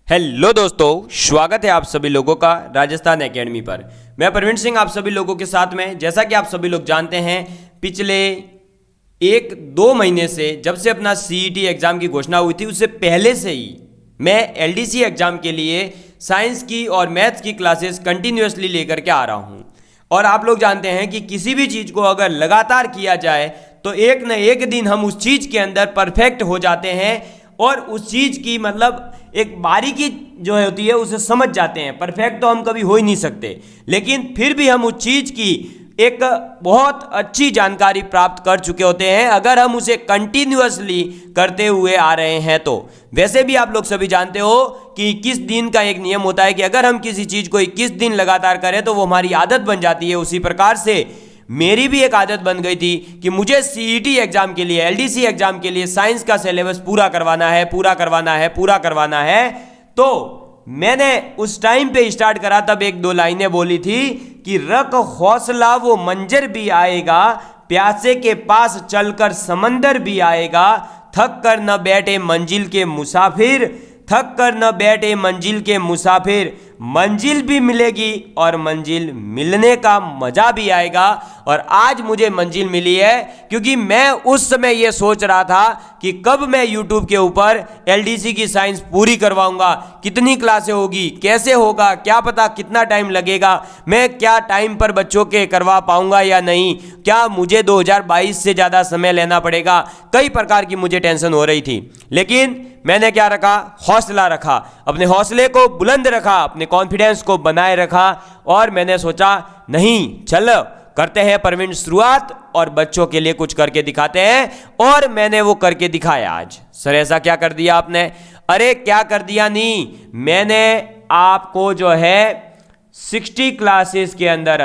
Hello दोस्तों, स्वागत है आप सभी लोगों का राजस्थान एकेडमी पर। मैं प्रवीण सिंह आप सभी लोगों के साथ में। जैसा कि आप सभी लोग जानते हैं, पिछले 1-2 महीने से जब से अपना सीईटी एग्ज़ाम की घोषणा हुई थी, उससे पहले से ही मैं एलडीसी एग्ज़ाम के लिए साइंस की और मैथ्स की क्लासेस कंटिन्यूसली लेकर के आ रहा हूँ। और आप लोग जानते हैं कि किसी भी चीज़ को अगर लगातार किया जाए तो एक न एक दिन हम उस चीज़ के अंदर परफेक्ट हो जाते हैं और उस चीज़ की मतलब एक बारीकी जो होती है उसे समझ जाते हैं। परफेक्ट तो हम कभी हो ही नहीं सकते, लेकिन फिर भी हम उस चीज़ की एक बहुत अच्छी जानकारी प्राप्त कर चुके होते हैं अगर हम उसे कंटिन्यूअसली करते हुए आ रहे हैं तो। वैसे भी आप लोग सभी जानते हो कि 21 दिन का एक नियम होता है कि अगर हम किसी चीज़ को 21 दिन लगातार करें तो वो हमारी आदत बन जाती है। उसी प्रकार से मेरी भी एक आदत बन गई थी कि मुझे सीईटी एग्जाम के लिए, एलडीसी एग्जाम के लिए साइंस का सिलेबस पूरा करवाना है। तो मैंने उस टाइम पे स्टार्ट करा, तब 1-2 लाइनें बोली थी कि रख हौसला वो मंजर भी आएगा, प्यासे के पास चलकर समंदर भी आएगा, थक कर न बैठे मंजिल के मुसाफिर, मंजिल भी मिलेगी और मंजिल मिलने का मजा भी आएगा। और आज मुझे मंजिल मिली है क्योंकि मैं उस समय ये सोच रहा था कि कब मैं YouTube के ऊपर एलडीसी की साइंस पूरी करवाऊंगा, कितनी क्लासें होगी, कैसे होगा, क्या पता कितना टाइम लगेगा, मैं क्या टाइम पर बच्चों के करवा पाऊंगा या नहीं, क्या मुझे 2022 से ज़्यादा समय लेना पड़ेगा। कई प्रकार की मुझे टेंशन हो रही थी, लेकिन मैंने क्या रखा, हौसला रखा, अपने हौसले को बुलंद रखा, अपने कॉन्फिडेंस को बनाए रखा और मैंने सोचा नहीं, चल करते हैं प्रवीण शुरुआत और बच्चों के लिए कुछ करके दिखाते हैं। और मैंने वो करके दिखाया। आज सर ऐसा क्या कर दिया आपने? अरे क्या कर दिया नहीं, मैंने आपको जो है 60 क्लासेस के अंदर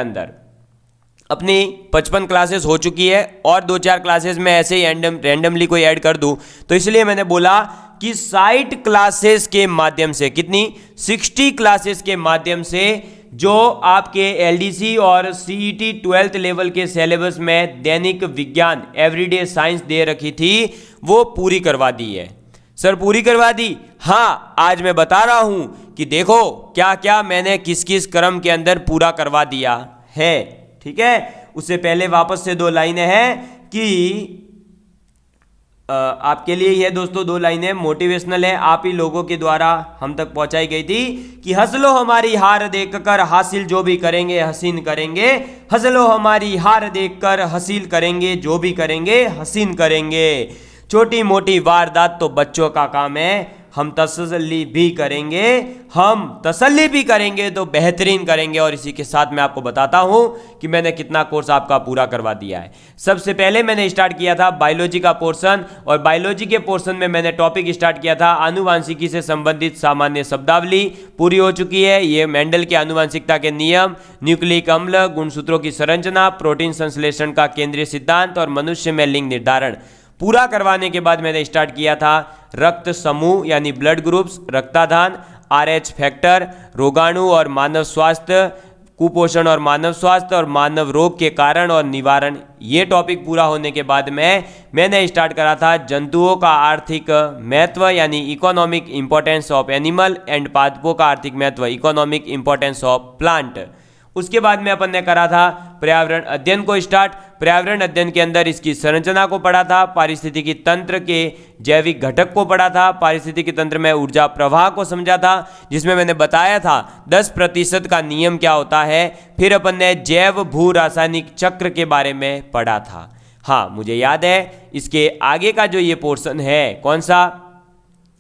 अपनी 55 क्लासेस हो चुकी है और 2-4 क्लासेस में ऐसे ही रैंडमली कोई ऐड कर दूं, तो इसलिए मैंने बोला कि 60 क्लासेस के माध्यम से, कितनी 60 क्लासेस के माध्यम से जो आपके एलडीसी और सीईटी 12th लेवल के सिलेबस में दैनिक विज्ञान एवरीडे साइंस दे रखी थी वो पूरी करवा दी है। सर पूरी करवा दी? हाँ, आज मैं बता रहा हूं कि देखो क्या क्या मैंने किस किस क्रम के अंदर पूरा करवा दिया है। ठीक है, उससे पहले वापस से 2 लाइनें हैं कि आपके लिए यह दोस्तों 2 लाइनें मोटिवेशनल है, आप ही लोगों के द्वारा हम तक पहुंचाई गई थी कि हंस लो हमारी हार देखकर, हासिल जो भी करेंगे हसीन करेंगे, हंस लो हमारी हार देखकर, हासिल करेंगे जो भी करेंगे हसीन करेंगे। छोटी मोटी वारदात तो बच्चों का काम है, हम तसल्ली भी करेंगे तो बेहतरीन करेंगे। और इसी के साथ मैं आपको बताता हूं कि मैंने कितना कोर्स आपका पूरा करवा दिया है। सबसे पहले मैंने स्टार्ट किया था बायोलॉजी का पोर्शन, और बायोलॉजी के पोर्शन में मैंने टॉपिक स्टार्ट किया था आनुवांशिकी से संबंधित सामान्य शब्दावली, पूरी हो चुकी है। ये मेंडल के आनुवांशिकता के नियम, न्यूक्लिक अम्ल, गुणसूत्रों की संरचना, प्रोटीन संश्लेषण का केंद्रीय सिद्धांत और मनुष्य में लिंग निर्धारण पूरा करवाने के बाद मैंने स्टार्ट किया था रक्त समूह यानी ब्लड ग्रुप्स, रक्ताधान, RH फैक्टर, रोगाणु और मानव स्वास्थ्य, कुपोषण और मानव स्वास्थ्य और मानव रोग के कारण और निवारण। ये टॉपिक पूरा होने के बाद मैंने स्टार्ट करा था जंतुओं का आर्थिक महत्व यानी economic importance of animal and पादपों का आर्थिक महत्व, इकोनॉमिक इंपॉर्टेंस ऑफ प्लांट। उसके बाद में अपन ने करा था पर्यावरण अध्ययन को स्टार्ट। पर्यावरण अध्ययन के अंदर इसकी संरचना को पढ़ा था, पारिस्थितिकी तंत्र के जैविक घटक को पढ़ा था, पारिस्थितिकी तंत्र में ऊर्जा प्रवाह को समझा था, जिसमें मैंने बताया था 10% का नियम क्या होता है। फिर अपन ने जैव भू रासायनिक चक्र के बारे में पढ़ा था। हाँ, मुझे याद है इसके आगे का जो ये पोर्शन है, कौन सा,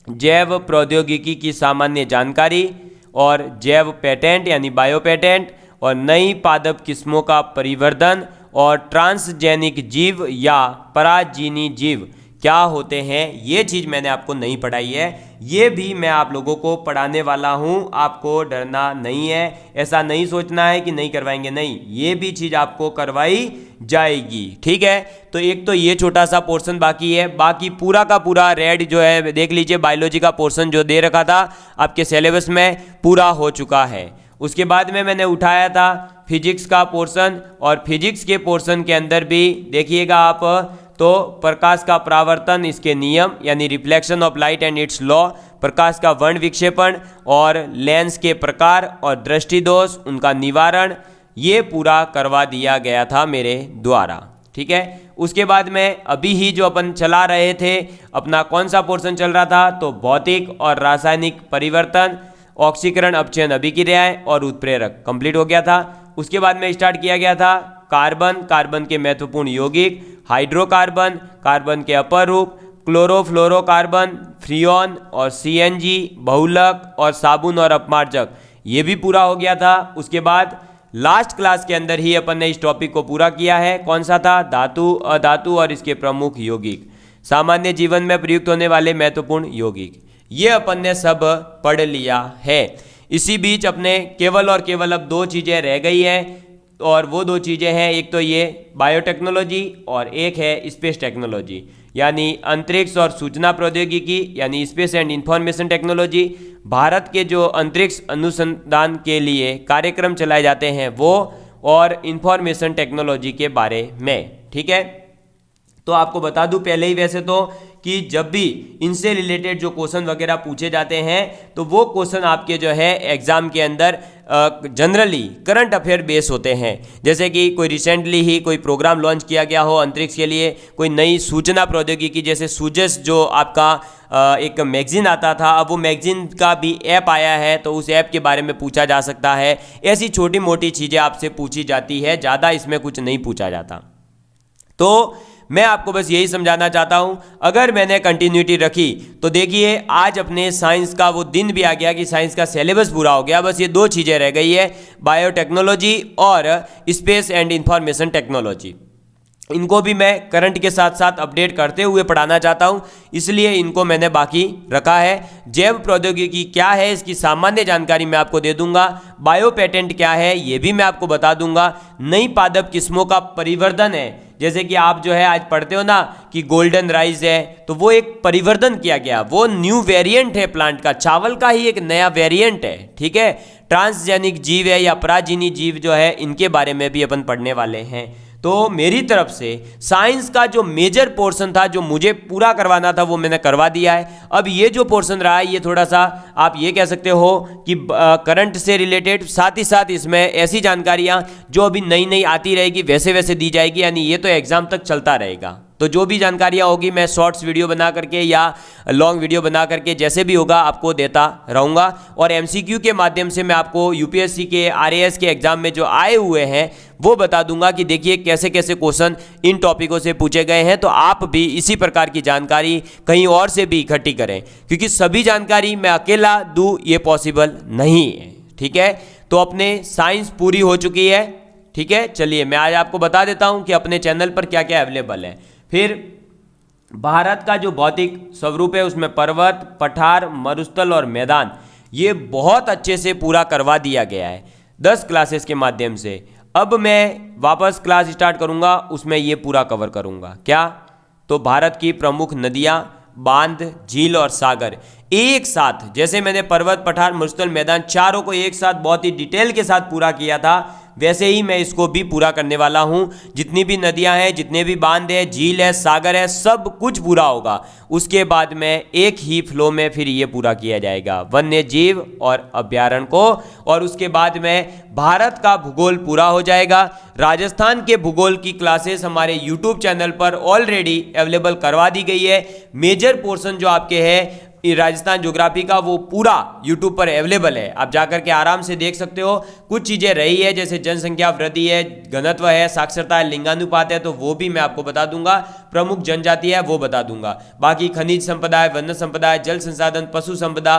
जैव प्रौद्योगिकी की सामान्य जानकारी और जैव पेटेंट यानी बायो पेटेंट और नई पादप किस्मों का परिवर्धन और ट्रांसजेनिक जीव या पराजीनी जीव क्या होते हैं, ये चीज़ मैंने आपको नहीं पढ़ाई है। ये भी मैं आप लोगों को पढ़ाने वाला हूँ, आपको डरना नहीं है, ऐसा नहीं सोचना है कि नहीं करवाएंगे, नहीं, ये भी चीज़ आपको करवाई जाएगी। ठीक है, तो एक तो ये छोटा सा पोर्शन बाकी है, बाकी पूरा का पूरा रेड जो है देख लीजिए, बायोलॉजी का पोर्शन जो दे रखा था आपके सिलेबस में पूरा हो चुका है। उसके बाद में मैंने उठाया था फिजिक्स का पोर्शन, और फिजिक्स के पोर्शन के अंदर भी देखिएगा आप तो प्रकाश का परावर्तन, इसके नियम यानी reflection of light and its law, प्रकाश का वर्ण विक्षेपण और लेंस के प्रकार और दृष्टि दोष उनका निवारण, ये पूरा करवा दिया गया था मेरे द्वारा। ठीक है, उसके बाद में अभी ही जो अपन चला रहे थे अपना कौन सा पोर्शन चल रहा था, तो भौतिक और रासायनिक परिवर्तन, ऑक्सीकरण, अपचयन, अभिक्रियाएं और उत्प्रेरक कंप्लीट हो गया था। उसके बाद में स्टार्ट किया गया था कार्बन, कार्बन के महत्वपूर्ण यौगिक, हाइड्रोकार्बन, कार्बन के अपर रूप, क्लोरोफ्लोरोकार्बन, फ्रियोन और सीएनजी, बहुलक और साबुन और अपमार्जक, ये भी पूरा हो गया था। उसके बाद लास्ट क्लास के अंदर ही अपन ने इस टॉपिक को पूरा किया है, कौन सा था, धातु, अधातु और इसके प्रमुख यौगिक, सामान्य जीवन में प्रयुक्त होने वाले महत्वपूर्ण यौगिक, ये अपन ने सब पढ़ लिया है। इसी बीच अपने केवल और केवल अब दो चीज़ें रह गई हैं, और वो दो चीज़ें हैं, एक तो ये बायोटेक्नोलॉजी और एक है स्पेस टेक्नोलॉजी, यानी अंतरिक्ष और सूचना प्रौद्योगिकी, यानी space and information technology. Bharat के जो अंतरिक्ष अनुसंधान के लिए कार्यक्रम चलाए जाते हैं वो, और इंफॉर्मेशन टेक्नोलॉजी के बारे में। ठीक है, तो आपको बता दूं पहले ही वैसे तो कि जब भी इनसे रिलेटेड जो क्वेश्चन वगैरह पूछे जाते हैं तो वो क्वेश्चन आपके जो है एग्जाम के अंदर जनरली करंट अफेयर बेस होते हैं। जैसे कि कोई रिसेंटली ही कोई प्रोग्राम लॉन्च किया गया हो अंतरिक्ष के लिए, कोई नई सूचना प्रौद्योगिकी, जैसे सूजस जो आपका एक मैगजीन आता था, अब वो मैगजीन का भी ऐप आया है, तो उस ऐप के बारे में पूछा जा सकता है। ऐसी छोटी मोटी चीज़ें आपसे पूछी जाती है, ज़्यादा इसमें कुछ नहीं पूछा जाता। तो मैं आपको बस यही समझाना चाहता हूं, अगर मैंने कंटिन्यूटी रखी तो देखिए आज अपने साइंस का वो दिन भी आ गया कि साइंस का सिलेबस पूरा हो गया। बस ये दो चीज़ें रह गई है, बायोटेक्नोलॉजी और स्पेस एंड इंफॉर्मेशन टेक्नोलॉजी। इनको भी मैं करंट के साथ साथ अपडेट करते हुए पढ़ाना चाहता हूं, इसलिए इनको मैंने बाकी रखा है। जैव प्रौद्योगिकी क्या है इसकी सामान्य जानकारी मैं आपको दे दूंगा, बायो पेटेंट क्या है ये भी मैं आपको बता दूंगा, नई पादप किस्मों का परिवर्धन है, जैसे कि आप जो है आज पढ़ते हो ना कि गोल्डन राइस है, तो वो एक परिवर्धन किया गया, वो न्यू वेरिएंट है प्लांट का, चावल का ही एक नया वेरिएंट है। ठीक है, ट्रांसजेनिक जीव है या पराजीवी जीव जो है, इनके बारे में भी अपन पढ़ने वाले हैं। तो मेरी तरफ से साइंस का जो मेजर पोर्शन था जो मुझे पूरा करवाना था वो मैंने करवा दिया है। अब ये जो पोर्शन रहा है ये थोड़ा सा आप ये कह सकते हो कि करंट से रिलेटेड, साथ ही साथ इसमें ऐसी जानकारियां जो अभी नई नई आती रहेगी वैसे वैसे दी जाएगी, यानी ये तो एग्जाम तक चलता रहेगा। तो जो भी जानकारियां होगी मैं शॉर्ट्स वीडियो बना करके या लॉन्ग वीडियो बना करके जैसे भी होगा आपको देता रहूँगा, और एमसीक्यू के माध्यम से मैं आपको यूपीएससी के आरएएस के एग्जाम में जो आए हुए हैं वो बता दूंगा कि देखिए कैसे कैसे क्वेश्चन इन टॉपिकों से पूछे गए हैं। तो आप भी इसी प्रकार की जानकारी कहीं और से भी इकट्ठी करें, क्योंकि सभी जानकारी मैं अकेला दूँ ये पॉसिबल नहीं है। ठीक है, तो अपने साइंस पूरी हो चुकी है। ठीक है, चलिए मैं आज आपको बता देता हूँ कि अपने चैनल पर क्या क्या अवेलेबल है। फिर भारत का जो भौतिक स्वरूप है उसमें पर्वत, पठार, मरुस्थल और मैदान, ये बहुत अच्छे से पूरा करवा दिया गया है 10 क्लासेस के माध्यम से। अब मैं वापस क्लास स्टार्ट करूंगा, उसमें ये पूरा कवर करूंगा। क्या? तो भारत की प्रमुख नदियां, बांध, झील और सागर एक साथ, जैसे मैंने पर्वत, पठार, मरुस्थल, मैदान चारों को एक साथ बहुत ही डिटेल के साथ पूरा किया था, वैसे ही मैं इसको भी पूरा करने वाला हूं। जितनी भी नदियां हैं, जितने भी बांध है, झील है, सागर है, सब कुछ पूरा होगा। उसके बाद में एक ही फ्लो में फिर ये पूरा किया जाएगा वन्य जीव और अभ्यारण्य को, और उसके बाद में भारत का भूगोल पूरा हो जाएगा। राजस्थान के भूगोल की क्लासेस हमारे यूट्यूब चैनल पर ऑलरेडी अवेलेबल करवा दी गई है। मेजर पोर्शन जो आपके है राजस्थान ज्योग्राफी का वो पूरा यूट्यूब पर अवेलेबल है, आप जाकर के आराम से देख सकते हो। कुछ चीज़ें रही है जैसे जनसंख्या वृद्धि है, घनत्व है, साक्षरता है, लिंगानुपात है, तो वो भी मैं आपको बता दूंगा। प्रमुख जनजाति है वो बता दूंगा। बाकी खनिज संपदा है, वन्य संपदा है, जल संसाधन, पशु संपदा,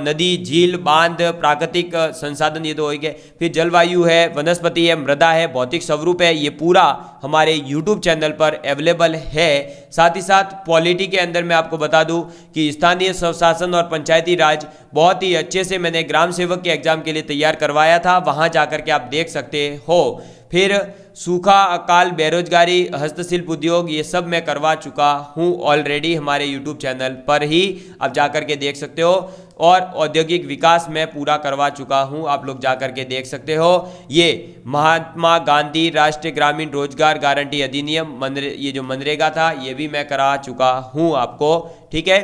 नदी, झील, बांध, प्राकृतिक संसाधन, ये तो हो गए। फिर जलवायु है, वनस्पति है, मृदा है, भौतिक स्वरूप है, ये पूरा हमारे यूट्यूब चैनल पर अवेलेबल है। साथ ही साथ पॉलिटी के अंदर मैं आपको बता दूं कि स्थानीय स्वशासन और पंचायती राज बहुत ही अच्छे से मैंने ग्राम सेवक के एग्जाम के लिए तैयार करवाया था, वहां जाकर के आप देख सकते हो। फिर सूखा, अकाल, बेरोजगारी, हस्तशिल्प उद्योग, ये सब मैं करवा चुका हूं ऑलरेडी हमारे यूट्यूब चैनल पर ही, आप जाकर के देख सकते हो। और औद्योगिक विकास मैं पूरा करवा चुका हूं, आप लोग जाकर के देख सकते हो। ये महात्मा गांधी राष्ट्रीय ग्रामीण रोजगार गारंटी अधिनियम, ये जो मनरेगा था, ये भी मैं करा चुका हूं आपको। ठीक है,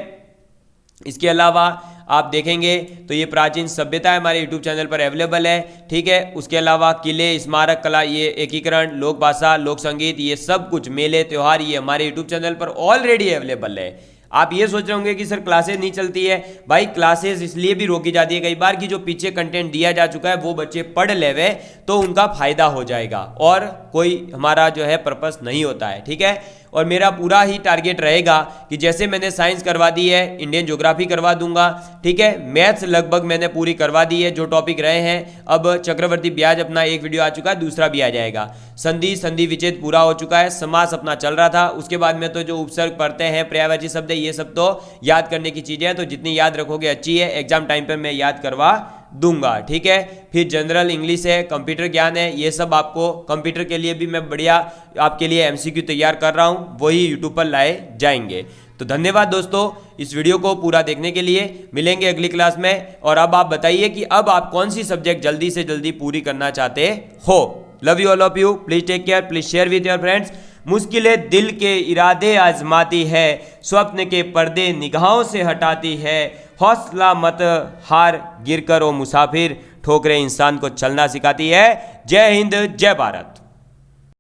इसके अलावा आप देखेंगे तो ये प्राचीन सभ्यता हमारे यूट्यूब चैनल पर अवेलेबल है, ठीक है। उसके अलावा किले, स्मारक कला, ये एकीकरण, लोक भाषा, लोक संगीत, ये सब कुछ, मेले त्योहार, ये हमारे यूट्यूब चैनल पर ऑलरेडी अवेलेबल है। आप ये सोच रहे होंगे कि सर क्लासेस नहीं चलती है। भाई क्लासेस इसलिए भी रोकी जाती है कई बार कि जो पीछे कंटेंट दिया जा चुका है वो बच्चे पढ़ लेवे तो उनका फायदा हो जाएगा, और कोई हमारा जो है पर्पस नहीं होता है, ठीक है। और मेरा पूरा ही टारगेट रहेगा कि जैसे मैंने साइंस करवा दी है, इंडियन ज्योग्राफी करवा दूंगा, ठीक है। मैथ्स लगभग मैंने पूरी करवा दी है, जो टॉपिक रहे हैं। अब चक्रवर्ती ब्याज अपना एक वीडियो आ चुका है, दूसरा भी आ जाएगा। संधि, संधि विच्छेद पूरा हो चुका है। समास अपना चल रहा था। उसके बाद में तो जो उपसर्ग पढ़ते हैं, पर्यायवाची शब्द, ये सब तो याद करने की चीजें हैं, तो जितनी याद रखोगे अच्छी है। एग्जाम टाइम पर मैं याद करवा दूंगा, ठीक है। फिर जनरल इंग्लिश है, कंप्यूटर ज्ञान है, ये सब आपको कंप्यूटर के लिए भी मैं बढ़िया आपके लिए एमसीक्यू तैयार कर रहा हूं, वही यूट्यूब पर लाए जाएंगे। तो धन्यवाद दोस्तों इस वीडियो को पूरा देखने के लिए। मिलेंगे अगली क्लास में। और अब आप बताइए कि अब आप कौन सी सब्जेक्ट जल्दी से जल्दी पूरी करना चाहते हो। Love you all of you. Please take care, please share with your friends. मुश्किलें दिल के इरादे आजमाती है, स्वप्न के पर्दे निगाहों से हटाती है। हौसला मत हार, गिर कर ओ मुसाफिर, ठोकरें इंसान को चलना सिखाती है। जय हिंद, जय भारत।